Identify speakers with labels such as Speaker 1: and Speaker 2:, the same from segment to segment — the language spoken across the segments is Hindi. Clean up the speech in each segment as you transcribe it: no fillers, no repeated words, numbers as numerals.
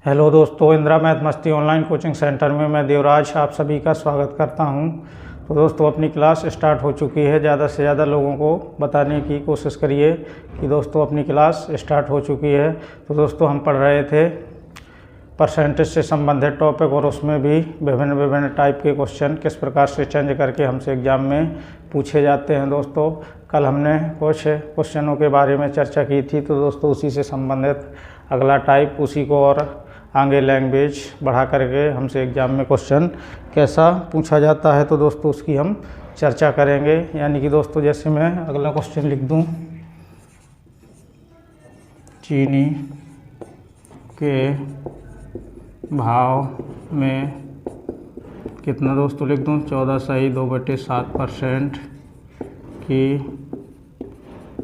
Speaker 1: हेलो दोस्तों, इंदिरा मैथ मस्ती ऑनलाइन कोचिंग सेंटर में मैं देवराज आप सभी का स्वागत करता हूं। तो दोस्तों, अपनी क्लास स्टार्ट हो चुकी है। ज़्यादा से ज़्यादा लोगों को बताने की कोशिश करिए कि दोस्तों अपनी क्लास स्टार्ट हो चुकी है। तो दोस्तों, हम पढ़ रहे थे परसेंटेज से संबंधित टॉपिक, और उसमें भी विभिन्न टाइप के क्वेश्चन किस प्रकार से चेंज करके हमसे एग्ज़ाम में पूछे जाते हैं। दोस्तों, कल हमने कुछ क्वेश्चनों के बारे में चर्चा की थी। तो दोस्तों, उसी से संबंधित अगला टाइप, उसी को और आगे लैंग्वेज बढ़ा करके हमसे एग्ज़ाम में क्वेश्चन कैसा पूछा जाता है, तो दोस्तों उसकी हम चर्चा करेंगे। यानी कि दोस्तों, जैसे मैं अगला क्वेश्चन लिख दूं, चीनी के भाव में कितना दोस्तों लिख दूं, 14.2/7% की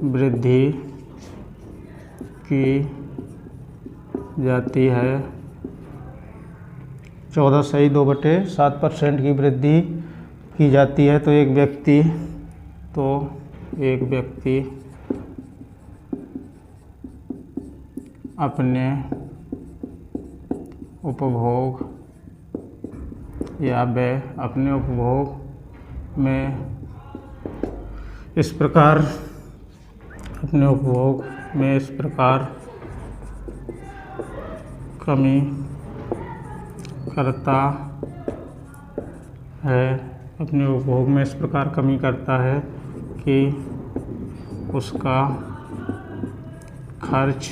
Speaker 1: वृद्धि की जाती है। 14.2/7% की वृद्धि की जाती है। तो एक व्यक्ति अपने उपभोग या व्यय अपने उपभोग में इस प्रकार कमी करता है, अपने उपभोग में इस प्रकार कमी करता है कि उसका खर्च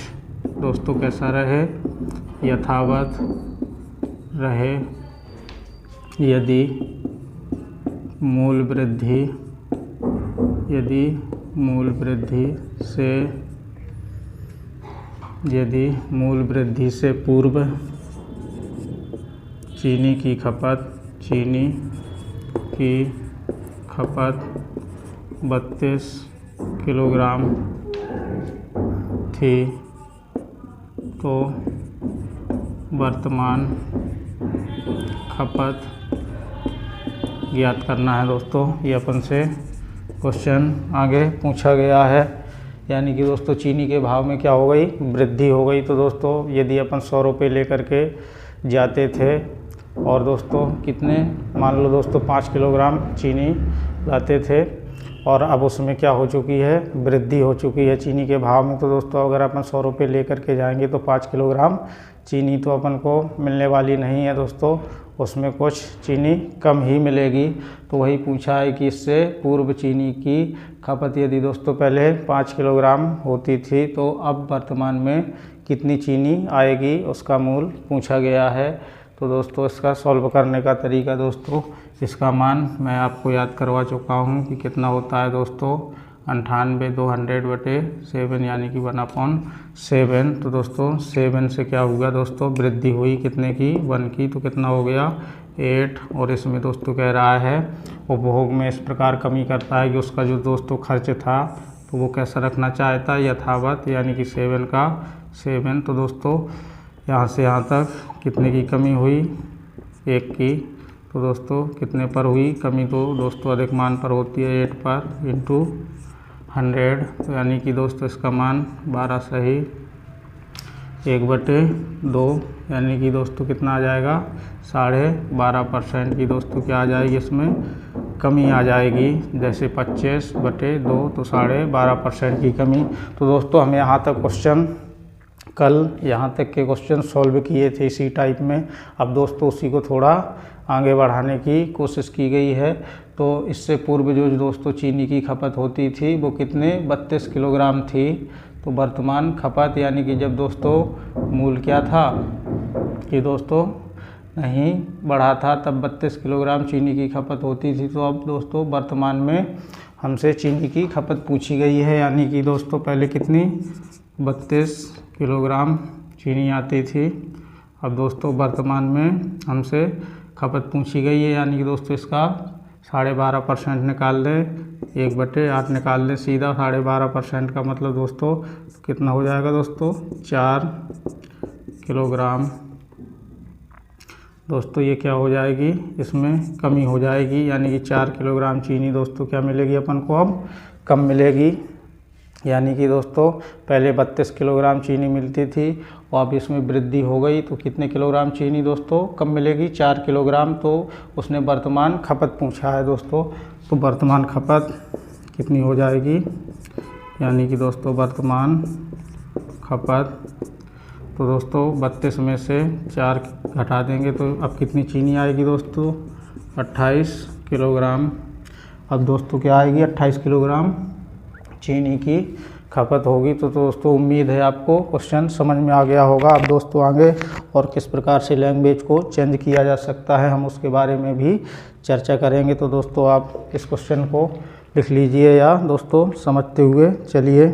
Speaker 1: दोस्तों कैसा रहे, यथावत रहे। यदि मूल वृद्धि से पूर्व चीनी की खपत 32 किलोग्राम थी, तो वर्तमान खपत ज्ञात करना है। दोस्तों, ये अपन से क्वेश्चन आगे पूछा गया है। यानी कि दोस्तों, चीनी के भाव में क्या हो गई, वृद्धि हो गई। तो दोस्तों, यदि अपन 100 रुपये लेकर के जाते थे, और दोस्तों कितने, मान लो दोस्तों 5 किलोग्राम चीनी लाते थे, और अब उसमें क्या हो चुकी है, वृद्धि हो चुकी है चीनी के भाव में। तो दोस्तों, अगर अपन 100 रुपये लेकर के जाएंगे तो 5 किलोग्राम चीनी तो अपन को मिलने वाली नहीं है दोस्तों, उसमें कुछ चीनी कम ही मिलेगी। तो वही पूछा है कि इससे पूर्व चीनी की खपत यदि दोस्तों पहले 5 किलोग्राम होती थी, तो अब वर्तमान में कितनी चीनी आएगी, उसका मूल पूछा गया है। तो दोस्तों, इसका सॉल्व करने का तरीका, दोस्तों इसका मान मैं आपको याद करवा चुका हूँ कि कितना होता है दोस्तों, 98/200/7, यानी कि 1/7। तो दोस्तों 7 से क्या हुआ दोस्तों, वृद्धि हुई कितने की, 1 की, तो कितना हो गया 8। और इसमें दोस्तों कह रहा है उपभोग में इस प्रकार कमी करता है कि उसका जो दोस्तों खर्च था तो वो कैसा रखना चाहता है, यथावत, यानी कि 7 का 7। तो दोस्तों यहाँ से यहाँ तक कितने की कमी हुई, 1 की। तो दोस्तों कितने पर हुई कमी, तो दोस्तों अधिक मान पर होती है, 8 पर इंटू 100। तो यानी कि दोस्तों इसका मान 12 सही 1/2, यानी कि दोस्तों कितना आ जाएगा, 12.5% की दोस्तों क्या आ जाएगी, इसमें कमी आ जाएगी। जैसे 25/2 तो 12.5% की कमी। तो दोस्तों हम यहाँ तक क्वेश्चन, कल यहाँ तक के क्वेश्चन सॉल्व किए थे इसी टाइप में। अब दोस्तों उसी को थोड़ा आगे बढ़ाने की कोशिश की गई है। तो इससे पूर्व जो दोस्तों चीनी की खपत होती थी वो कितने, 32 किलोग्राम थी। तो वर्तमान खपत, यानी कि जब दोस्तों मूल क्या था कि दोस्तों नहीं बढ़ा था, तब 32 किलोग्राम चीनी की खपत होती थी। तो अब दोस्तों वर्तमान में हमसे चीनी की खपत पूछी गई है। यानी कि दोस्तों पहले कितनी, 32 किलोग्राम चीनी आती थी, अब दोस्तों वर्तमान में हमसे खपत पूछी गई है। यानी कि दोस्तों इसका 12.5% निकाल दें, 1/8 निकाल दें सीधा। 12.5% का मतलब दोस्तों कितना हो जाएगा दोस्तों, 4 किलोग्राम। दोस्तों ये क्या हो जाएगी, इसमें कमी हो जाएगी, यानी कि 4 किलोग्राम चीनी दोस्तों क्या मिलेगी अपन को, अब कम मिलेगी। यानी कि दोस्तों पहले 32 किलोग्राम चीनी मिलती थी और अब इसमें वृद्धि हो गई, तो कितने किलोग्राम चीनी दोस्तों कम मिलेगी? 4 किलोग्राम। तो उसने वर्तमान खपत पूछा है दोस्तों, तो वर्तमान खपत कितनी हो जाएगी? यानी कि दोस्तों वर्तमान खपत, तो दोस्तों 32 में से 4 घटा देंगे तो अब कितनी चीनी आएगी दोस्तों? 28 किलोग्राम। अब दोस्तों क्या आएगी? 28 किलोग्राम चीनी की खपत होगी। तो दोस्तों उम्मीद है आपको क्वेश्चन समझ में आ गया होगा। अब दोस्तों आगे और किस प्रकार से लैंग्वेज को चेंज किया जा सकता है हम उसके बारे में भी चर्चा करेंगे। तो दोस्तों आप इस क्वेश्चन को लिख लीजिए या दोस्तों समझते हुए चलिए।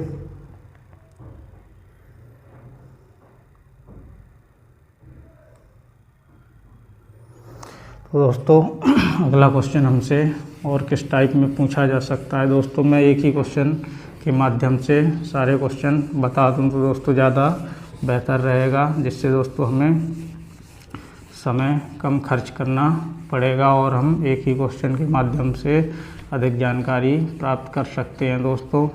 Speaker 1: तो दोस्तों अगला क्वेश्चन हमसे और किस टाइप में पूछा जा सकता है दोस्तों, मैं एक ही क्वेश्चन के माध्यम से सारे क्वेश्चन बता दूं तो दोस्तों ज़्यादा बेहतर रहेगा, जिससे दोस्तों हमें समय कम खर्च करना पड़ेगा और हम एक ही क्वेश्चन के माध्यम से अधिक जानकारी प्राप्त कर सकते हैं दोस्तों।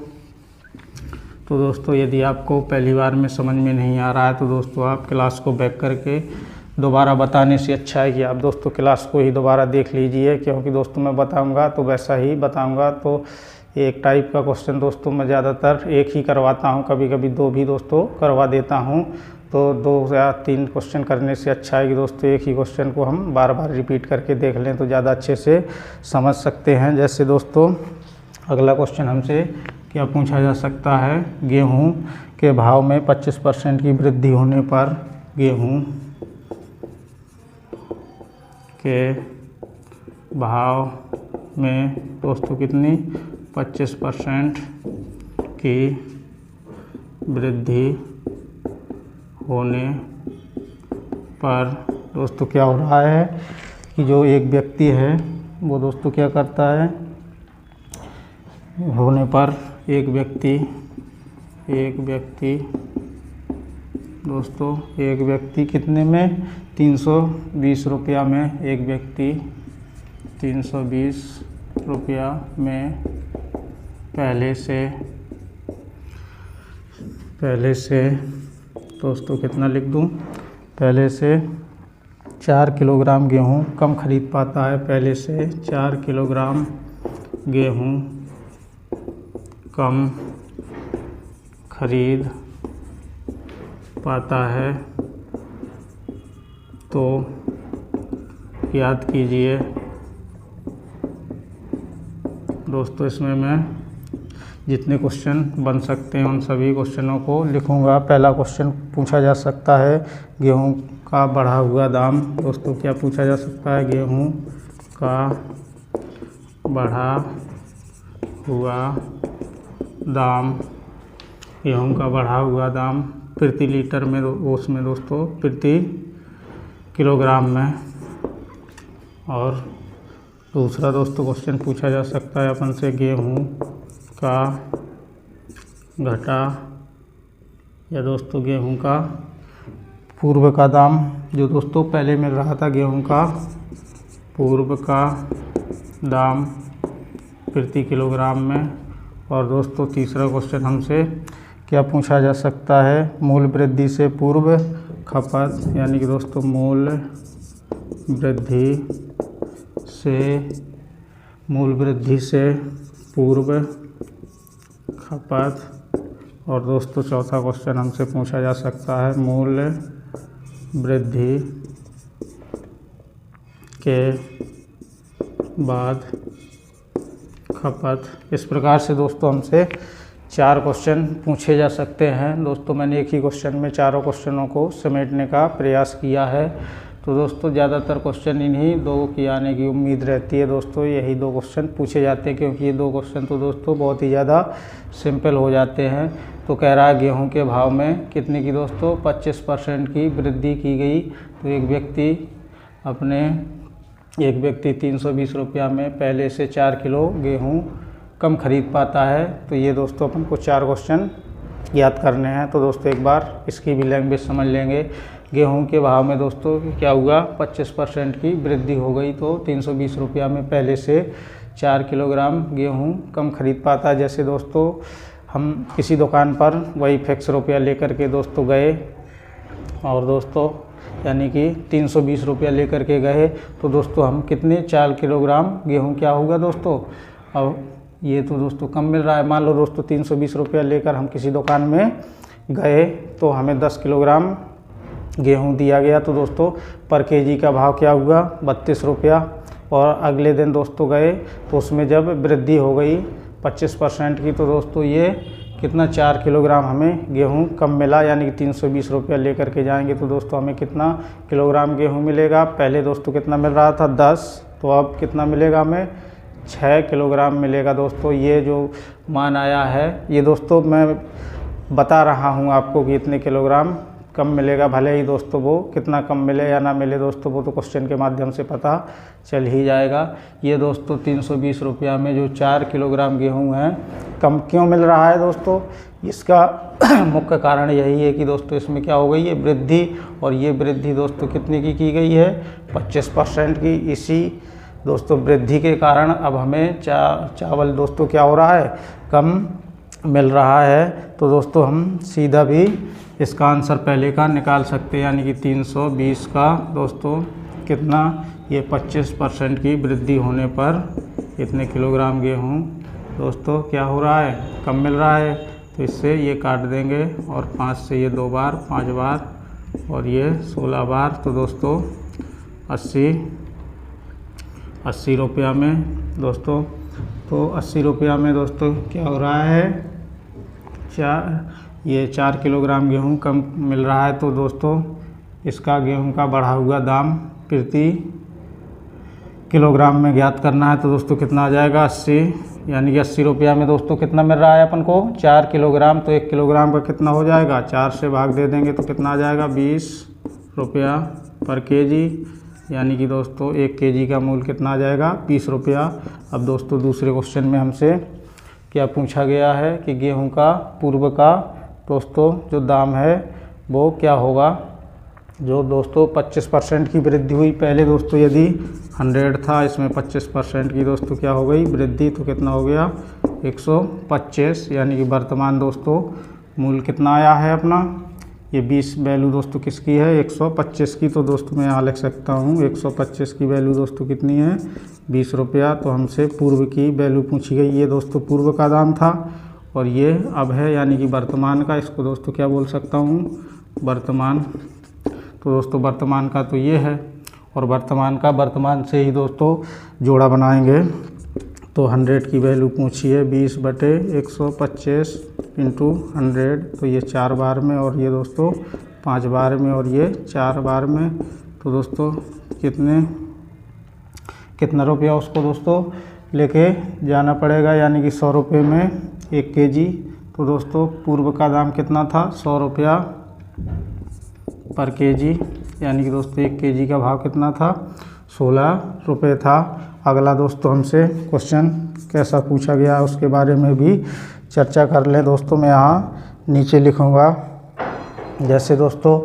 Speaker 1: तो दोस्तों यदि आपको पहली बार में समझ में नहीं आ रहा है तो दोस्तों आप क्लास को बैक करके दोबारा बताने से अच्छा है कि आप दोस्तों क्लास को ही दोबारा देख लीजिए, क्योंकि दोस्तों मैं बताऊंगा तो वैसा ही बताऊंगा। तो एक टाइप का क्वेश्चन दोस्तों मैं ज़्यादातर एक ही करवाता हूं, कभी कभी 2 भी दोस्तों करवा देता हूं। तो 2 या 3 क्वेश्चन करने से अच्छा है कि दोस्तों एक ही क्वेश्चन को हम बार बार रिपीट करके देख लें तो ज़्यादा अच्छे से समझ सकते हैं। जैसे दोस्तों अगला क्वेश्चन हमसे क्या पूछा जा सकता है? गेहूँ के भाव में 25% की वृद्धि होने पर गेहूँ के भाव में दोस्तों कितनी 25% की वृद्धि होने पर दोस्तों क्या हो रहा है कि जो एक व्यक्ति है वो दोस्तों क्या करता है, होने पर एक व्यक्ति दोस्तों एक व्यक्ति कितने में 320 रुपया में, एक व्यक्ति 320 रुपया में पहले से दोस्तों कितना लिख दूं, पहले से 4 किलोग्राम गेहूँ कम खरीद पाता है। पहले से 4 किलोग्राम गेहूँ कम खरीद पाता है। तो याद कीजिए दोस्तों, इसमें मैं जितने क्वेश्चन बन सकते हैं उन सभी क्वेश्चनों को लिखूंगा। पहला क्वेश्चन पूछा जा सकता है गेहूं का बढ़ा हुआ दाम। दोस्तों क्या पूछा जा सकता है? गेहूं का बढ़ा हुआ दाम। गेहूं का बढ़ा हुआ दाम प्रति लीटर में, उसमें दोस्तों प्रति किलोग्राम में। और दूसरा दोस्तों क्वेश्चन पूछा जा सकता है अपन से गेहूं का घटा या दोस्तों गेहूं का पूर्व का दाम, जो दोस्तों पहले मिल रहा था गेहूं का पूर्व का दाम प्रति किलोग्राम में। और दोस्तों तीसरा क्वेश्चन हमसे क्या पूछा जा सकता है? मूल्य वृद्धि से पूर्व खपत, यानी कि दोस्तों मूल्य वृद्धि से पूर्व खपत। और दोस्तों चौथा क्वेश्चन हमसे पूछा जा सकता है मूल्य वृद्धि के बाद खपत। इस प्रकार से दोस्तों हमसे 4 क्वेश्चन पूछे जा सकते हैं। दोस्तों मैंने एक ही क्वेश्चन में चारों क्वेश्चनों को समेटने का प्रयास किया है। तो दोस्तों ज़्यादातर क्वेश्चन इन्हीं 2 की आने की उम्मीद रहती है। दोस्तों यही 2 क्वेश्चन पूछे जाते हैं, क्योंकि ये 2 क्वेश्चन तो दोस्तों बहुत ही ज़्यादा सिंपल हो जाते हैं। तो कह रहा है गेहूं के भाव में कितने की दोस्तों 25% की वृद्धि की गई। तो एक व्यक्ति 320 रुपया में पहले से 4 किलो गेहूं कम खरीद पाता है। तो ये दोस्तों अपन को 4 क्वेश्चन याद करने हैं। तो दोस्तों एक बार इसकी भी लैंग्वेज समझ लेंगे। गेहूं के भाव में दोस्तों क्या हुआ, 25% की वृद्धि हो गई। तो 320 रुपया में पहले से 4 किलोग्राम गेहूं कम खरीद पाता है। जैसे दोस्तों हम किसी दुकान पर वही फिक्स रुपया लेकर के दोस्तों गए, और दोस्तों यानी कि 320 रुपया लेकर के गए, तो दोस्तों हम कितने 4 किलोग्राम गेहूँ क्या होगा दोस्तों। अब ये तो दोस्तों कम मिल रहा है। मान लो दोस्तों 320 रुपया लेकर हम किसी दुकान में गए, तो हमें 10 किलोग्राम गेहूँ दिया गया, तो दोस्तों पर केजी का भाव क्या हुआ 32 रुपया। और अगले दिन दोस्तों गए तो उसमें जब वृद्धि हो गई 25% की, तो दोस्तों ये कितना 4 किलोग्राम हमें गेहूँ कम मिला, यानी कि 320 रुपया लेकर के जाएंगे तो दोस्तों हमें कितना किलोग्राम गेहूँ मिलेगा। पहले दोस्तों कितना मिल रहा था 10, तो अब कितना मिलेगा हमें 6 किलोग्राम मिलेगा दोस्तों। ये जो मान आया है ये दोस्तों मैं बता रहा हूँ आपको कि इतने किलोग्राम कम मिलेगा, भले ही दोस्तों वो कितना कम मिले या ना मिले दोस्तों वो तो क्वेश्चन के माध्यम से पता चल ही जाएगा। ये दोस्तों 320 रुपया में जो 4 किलोग्राम गेहूँ है कम क्यों मिल रहा है दोस्तों, इसका मुख्य कारण यही है कि दोस्तों इसमें क्या हो गई है वृद्धि, और ये वृद्धि दोस्तों कितने की गई है 25% की। इसी दोस्तों वृद्धि के कारण अब हमें चावल दोस्तों क्या हो रहा है कम मिल रहा है। तो दोस्तों हम सीधा भी इसका आंसर पहले का निकाल सकते हैं, यानी कि 320 का दोस्तों कितना ये 25% की वृद्धि होने पर इतने किलोग्राम गेहूँ दोस्तों क्या हो रहा है कम मिल रहा है। तो इससे ये काट देंगे और 5 से ये 2 बार 5 बार और ये 16 बार, तो दोस्तों 80 रुपया में दोस्तों, तो 80 रुपया में दोस्तों क्या हो रहा है 4 किलोग्राम गेहूँ कम मिल रहा है। तो दोस्तों इसका गेहूँ का बढ़ा हुआ दाम प्रति किलोग्राम में ज्ञात करना है। तो दोस्तों कितना आ जाएगा 80, यानी कि 80 रुपया में दोस्तों कितना मिल रहा है अपन को 4 किलोग्राम, तो 1 किलोग्राम का कितना हो जाएगा 4 से भाग दे देंगे तो कितना आ जाएगा 20 रुपया पर केजी, यानी कि दोस्तों 1 केजी का मूल्य कितना आ जाएगा 20 रुपया। अब दोस्तों दूसरे क्वेश्चन में हमसे क्या पूछा गया है कि गेहूं का पूर्व का दोस्तों जो दाम है वो क्या होगा। जो दोस्तों 25% की वृद्धि हुई, पहले दोस्तों यदि 100 था, इसमें 25% की दोस्तों क्या हो गई वृद्धि, तो कितना हो गया 125, यानी कि वर्तमान दोस्तों मूल्य कितना आया है अपना, ये 20 वैल्यू दोस्तों किसकी है 125 की। तो दोस्तों मैं यहाँ लिख सकता हूँ 125 की वैल्यू दोस्तों कितनी है 20 रुपया। तो हमसे पूर्व की वैल्यू पूछी गई, ये दोस्तों पूर्व का दाम था और ये अब है यानी कि वर्तमान का, इसको दोस्तों क्या बोल सकता हूँ वर्तमान। तो दोस्तों वर्तमान का तो ये है, और वर्तमान का वर्तमान से ही दोस्तों जोड़ा बनाएंगे। तो 100 की वैल्यू पूछी है 20/125 इंटू 100, तो ये 4 बार में और ये दोस्तों 5 बार में और ये 4 बार में। तो दोस्तों कितना रुपया उसको दोस्तों लेके जाना पड़ेगा, यानी कि 100 रुपये में 1 केजी। तो दोस्तों पूर्व का दाम कितना था 100 रुपया पर केजी, यानी कि दोस्तों 1 केजी का भाव कितना था 16 रुपये था। अगला दोस्तों हमसे क्वेश्चन कैसा पूछा गया उसके बारे में भी चर्चा कर लें दोस्तों। मैं यहाँ नीचे लिखूँगा, जैसे दोस्तों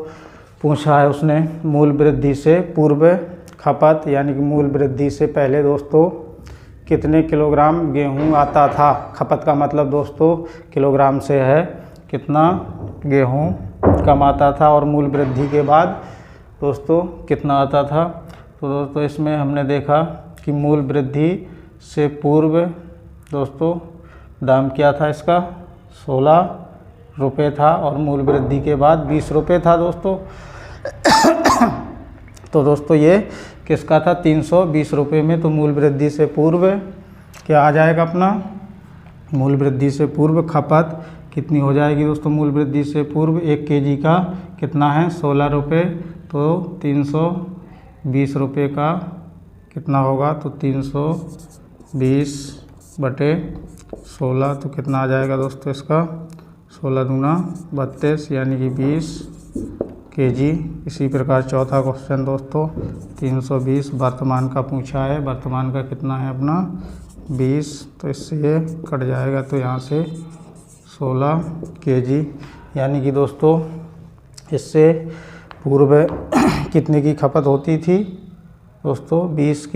Speaker 1: पूछा है उसने मूल वृद्धि से पूर्व खपत, यानी कि मूल वृद्धि से पहले दोस्तों कितने किलोग्राम गेहूँ आता था। खपत का मतलब दोस्तों किलोग्राम से है, कितना गेहूँ कम आता था, और मूल वृद्धि के बाद दोस्तों कितना आता था। तो दोस्तों इसमें हमने देखा कि मूल वृद्धि से पूर्व दोस्तों दाम क्या था इसका 16 रुपये था, और मूल वृद्धि के बाद 20 रुपये था दोस्तों। तो दोस्तों ये किसका था 320 रुपये में। तो मूल वृद्धि से पूर्व क्या आ जाएगा अपना, मूल वृद्धि से पूर्व खपत कितनी हो जाएगी दोस्तों। मूल वृद्धि से पूर्व 1 केजी का कितना है 16 रुपये, तो 320 रुपये का कितना होगा, तो 320/16, तो कितना आ जाएगा दोस्तों इसका 16 दूना 32, यानी कि 20 केजी। इसी प्रकार चौथा क्वेश्चन दोस्तों 320 वर्तमान का पूछा है, वर्तमान का कितना है अपना 20, तो इससे ये कट जाएगा, तो यहाँ से 16 केजी, यानी कि दोस्तों इससे पूर्व कितने की खपत होती थी दोस्तों 20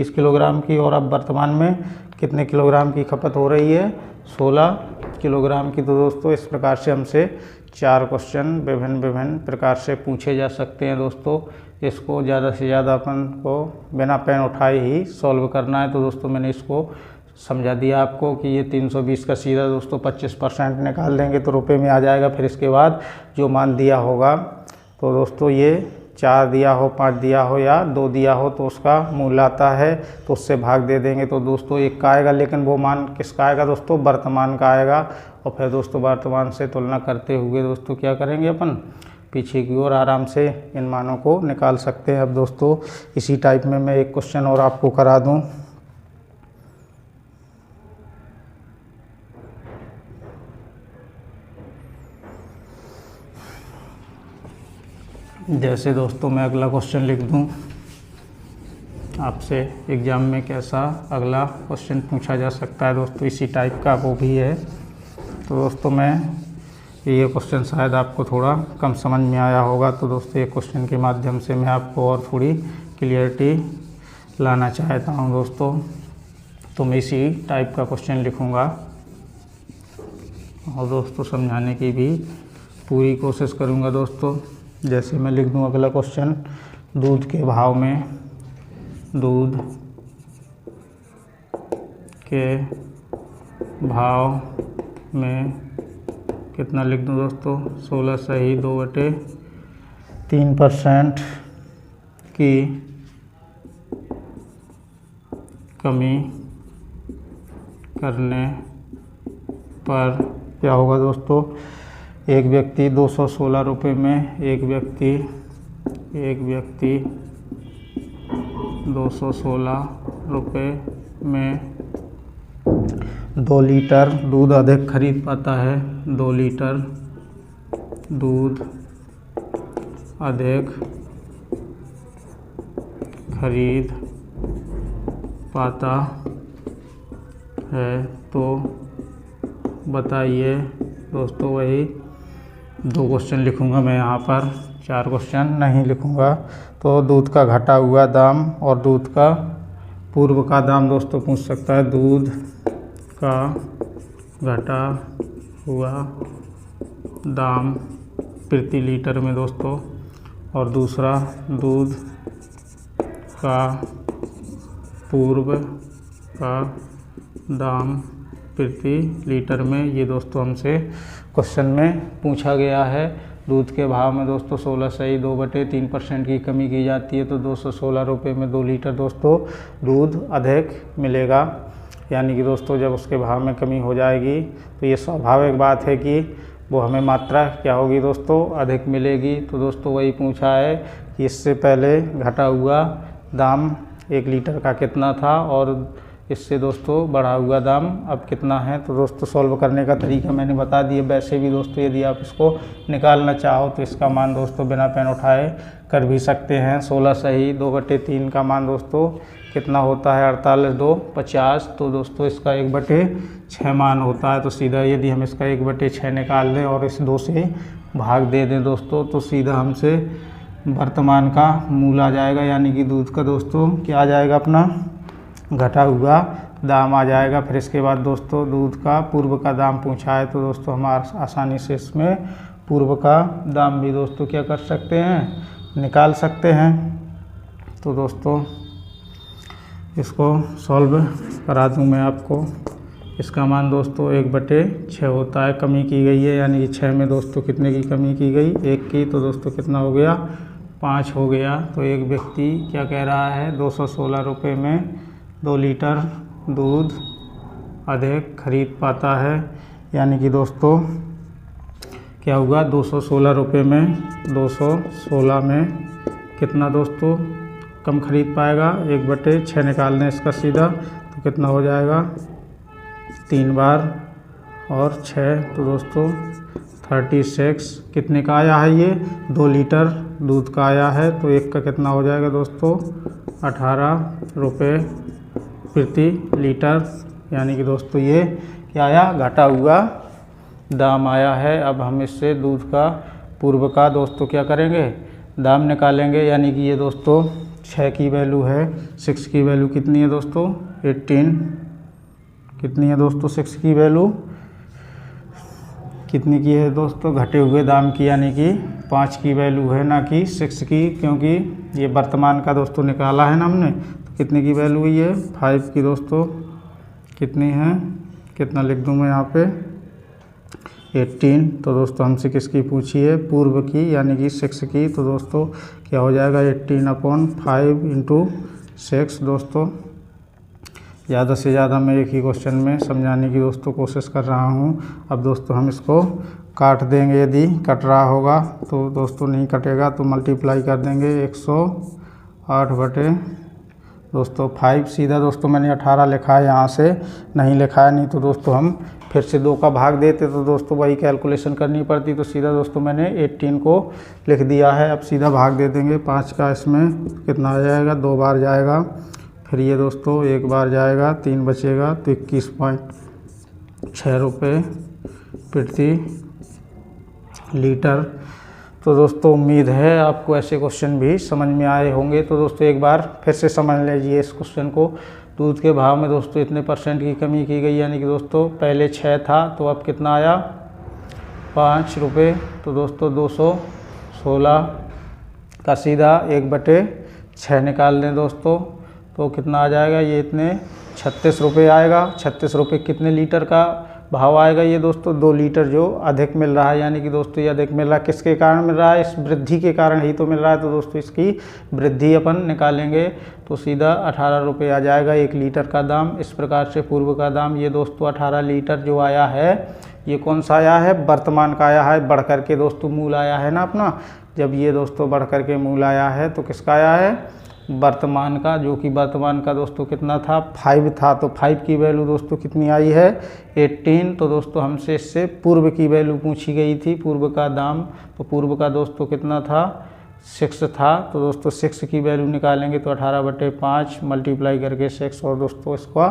Speaker 1: किलोग्राम की, और अब वर्तमान में कितने किलोग्राम की खपत हो रही है 16 किलोग्राम की। तो दोस्तों इस प्रकार से हमसे 4 क्वेश्चन विभिन्न प्रकार से पूछे जा सकते हैं दोस्तों। इसको ज़्यादा से ज़्यादा अपन को बिना पेन उठाए ही सॉल्व करना है। तो दोस्तों मैंने इसको समझा दिया आपको कि ये 320 का सीधा दोस्तों 25% निकाल देंगे तो रुपए में आ जाएगा। फिर इसके बाद जो मान दिया होगा, तो दोस्तों ये 4 दिया हो, 5 दिया हो या 2 दिया हो तो उसका मूल्य आता है, तो उससे भाग दे देंगे। तो दोस्तों 1 का आएगा, लेकिन वो मान किसका आएगा दोस्तों? वर्तमान का आएगा। और फिर दोस्तों वर्तमान से तुलना करते हुए दोस्तों क्या करेंगे अपन? पीछे की ओर आराम से इन मानों को निकाल सकते हैं। अब दोस्तों इसी टाइप में मैं एक क्वेश्चन और आपको करा दूँ। जैसे दोस्तों मैं अगला क्वेश्चन लिख दूं आपसे, एग्ज़ाम में कैसा अगला क्वेश्चन पूछा जा सकता है दोस्तों, इसी टाइप का वो भी है। तो दोस्तों मैं ये क्वेश्चन शायद आपको थोड़ा कम समझ में आया होगा, तो दोस्तों ये क्वेश्चन के माध्यम से मैं आपको और थोड़ी क्लियरिटी लाना चाहता हूँ दोस्तों। तो मैं इसी टाइप का क्वेश्चन लिखूँगा और दोस्तों समझाने की भी पूरी कोशिश करूँगा दोस्तों। जैसे मैं लिख दूँ अगला क्वेश्चन, दूध के भाव में, दूध के भाव में कितना लिख दूँ दोस्तों? 16 सही 2/3% की कमी करने पर क्या होगा दोस्तों? एक व्यक्ति 216 रुपये में, एक व्यक्ति 216 रुपये में 2 लीटर दूध अधिक खरीद पाता है। 2 लीटर दूध अधिक खरीद पाता है, तो बताइए दोस्तों। वही 2 क्वेश्चन लिखूँगा मैं यहाँ पर, 4 क्वेश्चन नहीं लिखूँगा। तो दूध का घटा हुआ दाम और दूध का पूर्व का दाम दोस्तों पूछ सकता है। दूध का घटा हुआ दाम प्रति लीटर में दोस्तों, और दूसरा दूध का पूर्व का दाम प्रति लीटर में। ये दोस्तों हमसे क्वेश्चन में पूछा गया है। दूध के भाव में दोस्तों 16 सही 2/3% की कमी की जाती है, तो 216 रुपये में 2 लीटर दोस्तों दूध अधिक मिलेगा। यानी कि दोस्तों जब उसके भाव में कमी हो जाएगी तो ये स्वाभाविक बात है कि वो हमें मात्रा क्या होगी दोस्तों? अधिक मिलेगी। तो दोस्तों वही पूछा है कि इससे पहले घटा हुआ दाम 1 लीटर का कितना था और इससे दोस्तों बढ़ा हुआ दाम अब कितना है। तो दोस्तों सॉल्व करने का तरीका मैंने बता दिया। वैसे भी दोस्तों यदि आप इसको निकालना चाहो तो इसका मान दोस्तों बिना पेन उठाए कर भी सकते हैं। 16 सही 2/3 का मान दोस्तों कितना होता है? 48 2 50। तो दोस्तों इसका 1/6 मान होता है। तो सीधा यदि हम इसका 1/6 निकाल दें और इस 2 से भाग दे दें दोस्तों, तो सीधा हमसे वर्तमान का मूल आ जाएगा। यानी कि दूध का दोस्तों क्या आ जाएगा? अपना घटा हुआ दाम आ जाएगा। फिर इसके बाद दोस्तों दूध का पूर्व का दाम पूछा है, तो दोस्तों हम आसानी से इसमें पूर्व का दाम भी दोस्तों क्या कर सकते हैं? निकाल सकते हैं। तो दोस्तों इसको सॉल्व करा दूँ मैं आपको। इसका मान दोस्तों 1/6 होता है, कमी की गई है। यानी कि 6 में दोस्तों कितने की कमी की गई? 1 की। तो दोस्तों कितना हो गया? 5 हो गया। तो एक व्यक्ति क्या कह रहा है? 216 रुपये में 2 लीटर दूध अधिक खरीद पाता है। यानी कि दोस्तों क्या होगा? 216 रुपये में 216 में कितना दोस्तों कम खरीद पाएगा? 1/6 निकाल दें इसका सीधा, तो कितना हो जाएगा? 3 बार और 6। तो दोस्तों 36। कितने का आया है ये? 2 लीटर दूध का आया है। तो 1 का कितना हो जाएगा दोस्तों? 18 रुपये प्रति लीटर। यानी कि दोस्तों ये क्या आया? घटा हुआ दाम आया है। अब हम इससे दूध का पूर्व का दोस्तों क्या करेंगे? दाम निकालेंगे। यानी कि ये दोस्तों 6 की वैल्यू है, 6 की वैल्यू कितनी है दोस्तों? 18। कितनी है दोस्तों 6 की वैल्यू? कितनी की है दोस्तों, घटे हुए दाम की, यानी कि 5 की वैल्यू है ना कि 6 की, क्योंकि ये वर्तमान का दोस्तों निकाला है ना हमने। तो कितनी की वैल्यू हुई है, 5 की दोस्तों। कितनी है, कितना लिख दूँ मैं यहाँ पे, 18। तो दोस्तों हमसे किसकी पूछी है, पूर्व की, यानी कि 6 की। तो दोस्तों क्या हो जाएगा, 18/5 × 6 दोस्तों। ज़्यादा से ज़्यादा मैं एक ही क्वेश्चन में समझाने की दोस्तों कोशिश कर रहा हूँ। अब दोस्तों हम इसको काट देंगे, यदि कट रहा होगा तो दोस्तों, नहीं कटेगा तो मल्टीप्लाई कर देंगे 108 दोस्तों 5। सीधा दोस्तों मैंने 18 लिखा है, यहाँ से नहीं लिखा है, नहीं तो दोस्तों हम फिर से 2 का भाग देते तो दोस्तों वही कैलकुलेशन करनी पड़ती। तो सीधा दोस्तों मैंने 18 को लिख दिया है। अब सीधा भाग दे देंगे 5 का, इसमें कितना आ जाएगा, 2 बार जाएगा, फिर ये दोस्तों 1 बार जाएगा, 3 बचेगा, तो 21.6 रुपये प्रति लीटर। तो दोस्तों उम्मीद है आपको ऐसे क्वेश्चन भी समझ में आए होंगे। तो दोस्तों एक बार फिर से समझ लीजिए इस क्वेश्चन को। दूध के भाव में दोस्तों इतने % की कमी की गई, यानी कि दोस्तों पहले 6 था तो अब कितना आया, 5 रुपये। तो दोस्तों 216 का सीधा 1/6 निकाल दें दोस्तों, तो कितना आ जाएगा, ये इतने 36 रुपये आएगा। 36 रुपये कितने लीटर का भाव आएगा, ये दोस्तों 2 लीटर जो अधिक मिल रहा है, यानी कि दोस्तों ये अधिक मिल रहा है, किसके कारण मिल रहा है, इस वृद्धि के कारण ही तो मिल रहा है। तो दोस्तों इसकी वृद्धि अपन निकालेंगे तो सीधा 18 रुपये आ जाएगा 1 लीटर का दाम। इस प्रकार से पूर्व का दाम, ये दोस्तों 18 लीटर जो आया है, ये कौन सा आया है, वर्तमान का आया है, बढ़ कर के दोस्तों मूल आया है ना अपना। जब ये दोस्तों बढ़ कर के मूल आया है तो किसका आया है, वर्तमान का, जो कि वर्तमान का दोस्तों कितना था, 5 था। तो 5 की वैल्यू दोस्तों कितनी आई है, 18। तो दोस्तों हमसे इससे पूर्व की वैल्यू पूछी गई थी, पूर्व का दाम। तो पूर्व का दोस्तों कितना था, 6 था। तो दोस्तों 6 की वैल्यू निकालेंगे तो 18/5 मल्टीप्लाई करके 6, और दोस्तों इसका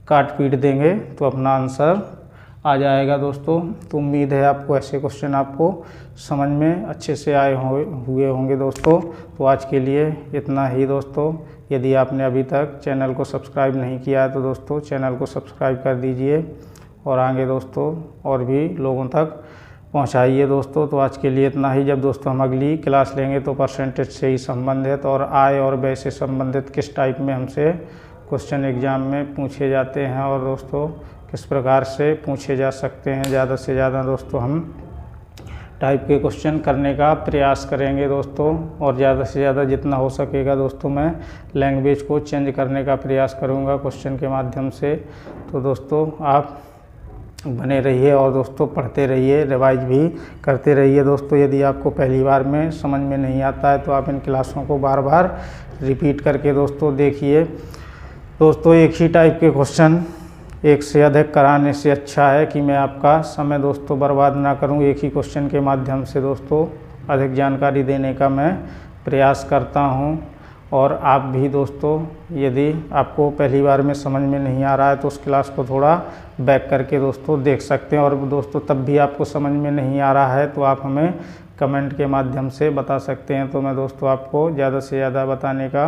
Speaker 1: काट पीट देंगे तो अपना आंसर आ जाएगा दोस्तों। तो उम्मीद है आपको ऐसे क्वेश्चन आपको समझ में अच्छे से आए हुए होंगे दोस्तों। तो आज के लिए इतना ही दोस्तों। यदि आपने अभी तक चैनल को सब्सक्राइब नहीं किया है तो दोस्तों चैनल को सब्सक्राइब कर दीजिए, और आगे दोस्तों और भी लोगों तक पहुंचाइए दोस्तों। तो आज के लिए इतना ही। जब दोस्तों हम अगली क्लास लेंगे तो परसेंटेज से ही संबंधित और आय और व्यय से संबंधित किस टाइप में हमसे क्वेश्चन एग्ज़ाम में पूछे जाते हैं, और दोस्तों किस प्रकार से पूछे जा सकते हैं, ज़्यादा से ज़्यादा दोस्तों हम टाइप के क्वेश्चन करने का प्रयास करेंगे दोस्तों। और ज़्यादा से ज़्यादा जितना हो सकेगा दोस्तों मैं लैंग्वेज को चेंज करने का प्रयास करूँगा क्वेश्चन के माध्यम से। तो दोस्तों आप बने रहिए और दोस्तों पढ़ते रहिए, रिवाइज भी करते रहिए दोस्तों। यदि आपको पहली बार में समझ में नहीं आता है तो आप इन क्लासों को बार बार रिपीट करके दोस्तों देखिए दोस्तों। एक ही टाइप के क्वेश्चन एक से अधिक कराने से अच्छा है कि मैं आपका समय दोस्तों बर्बाद ना करूं। एक ही क्वेश्चन के माध्यम से दोस्तों अधिक जानकारी देने का मैं प्रयास करता हूं। और आप भी दोस्तों यदि आपको पहली बार में समझ में नहीं आ रहा है तो उस क्लास को थोड़ा बैक करके दोस्तों देख सकते हैं। और दोस्तों तब भी आपको समझ में नहीं आ रहा है तो आप हमें कमेंट के माध्यम से बता सकते हैं, तो मैं दोस्तों आपको ज़्यादा से ज़्यादा बताने का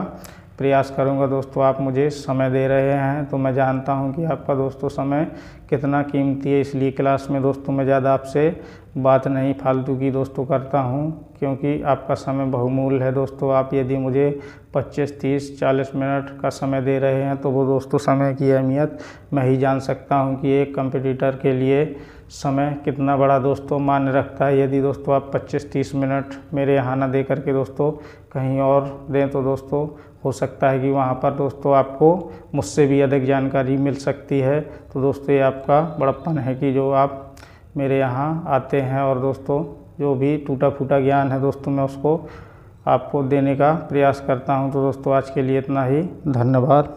Speaker 1: प्रयास करूंगा दोस्तों। आप मुझे समय दे रहे हैं तो मैं जानता हूं कि आपका दोस्तों समय कितना कीमती है, इसलिए क्लास में दोस्तों मैं ज़्यादा आपसे बात नहीं फालतू की दोस्तों करता हूं, क्योंकि आपका समय बहुमूल्य है दोस्तों। आप यदि मुझे 25, 30, 40 मिनट का समय दे रहे हैं तो वो दोस्तों समय की अहमियत मैं ही जान सकता हूं कि एक कंपटीटर के लिए समय कितना बड़ा दोस्तों मान्य रखता है। यदि दोस्तों आप 25-30 मिनट मेरे यहाँ ना दे करके दोस्तों कहीं और दें तो दोस्तों हो सकता है कि वहाँ पर दोस्तों आपको मुझसे भी अधिक जानकारी मिल सकती है। तो दोस्तों ये आपका बड़प्पन है कि जो आप मेरे यहाँ आते हैं, और दोस्तों जो भी टूटा फूटा ज्ञान है दोस्तों मैं उसको आपको देने का प्रयास करता हूँ। तो दोस्तों आज के लिए इतना ही, धन्यवाद।